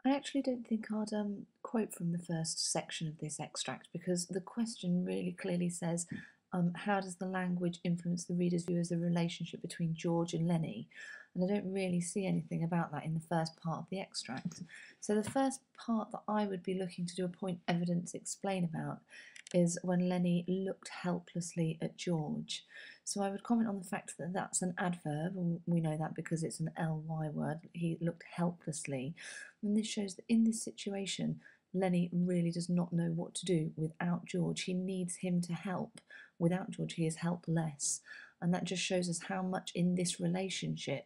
I actually don't think I'd quote from the first section of this extract because the question really clearly says, how does the language influence the reader's view of the relationship between George and Lennie? And I don't really see anything about that in the first part of the extract. So the first part that I would be looking to do a point evidence explain about is when Lennie looked helplessly at George. So I would comment on the fact that that's an adverb, and we know that because it's an ly word. He looked helplessly. And this shows that in this situation, Lennie really does not know what to do without George. He needs him to help. Without George, he is helpless. And that just shows us how much in this relationship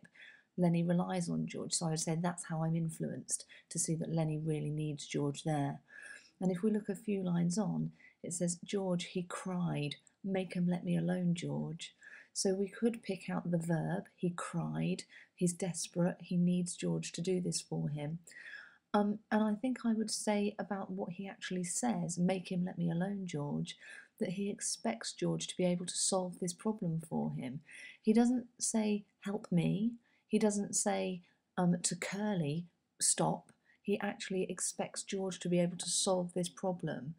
Lennie relies on George. So I would say that's how I'm influenced to see that Lennie really needs George there. And if we look a few lines on, it says, George, he cried, make him let me alone, George. So we could pick out the verb, he cried, he's desperate, he needs George to do this for him. And I think I would say about what he actually says, make him let me alone, George, that he expects George to be able to solve this problem for him. He doesn't say, help me. He doesn't say to Curly, stop. He actually expects George to be able to solve this problem.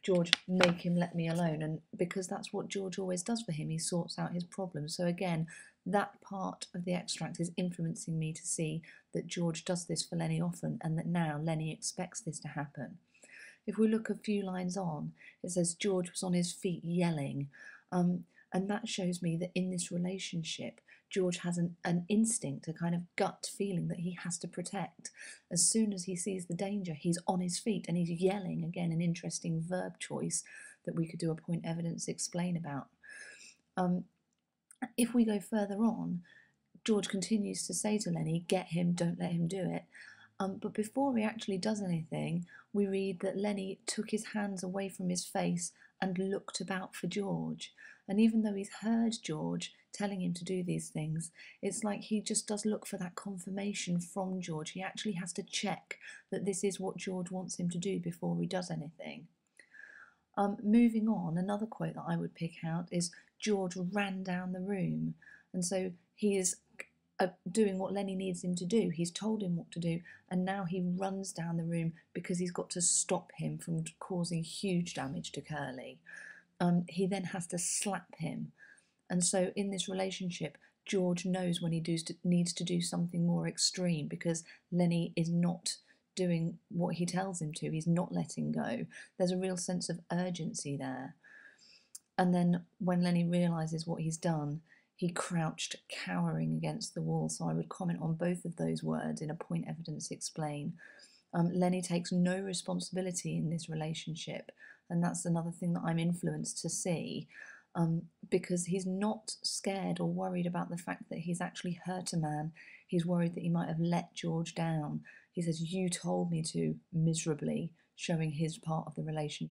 George, make him let me alone. And because that's what George always does for him, he sorts out his problems. So again, that part of the extract is influencing me to see that George does this for Lennie often and that now Lennie expects this to happen. If we look a few lines on, it says George was on his feet yelling. And that shows me that in this relationship, George has an instinct, a kind of gut feeling that he has to protect. As soon as he sees the danger, he's on his feet and he's yelling. Again, an interesting verb choice that we could do a point evidence explain about. If we go further on, George continues to say to Lennie, get him, don't let him do it. But before he actually does anything, we read that Lennie took his hands away from his face and looked about for George. And even though he's heard George telling him to do these things, it's like he just does look for that confirmation from George. He actually has to check that this is what George wants him to do before he does anything. Moving on, another quote that I would pick out is George ran down the room. And so he is doing what Lennie needs him to do. He's told him what to do, and now he runs down the room because he's got to stop him from causing huge damage to Curly. He then has to slap him. And so in this relationship, George knows when he needs to do something more extreme because Lennie is not doing what he tells him to. He's not letting go. There's a real sense of urgency there. And then when Lennie realises what he's done, he crouched, cowering against the wall. So I would comment on both of those words in a point evidence explain. Lennie takes no responsibility in this relationship, and that's another thing that I'm influenced to see, because he's not scared or worried about the fact that he's actually hurt a man. He's worried that he might have let George down. He says, you told me to, miserably, showing his part of the relationship.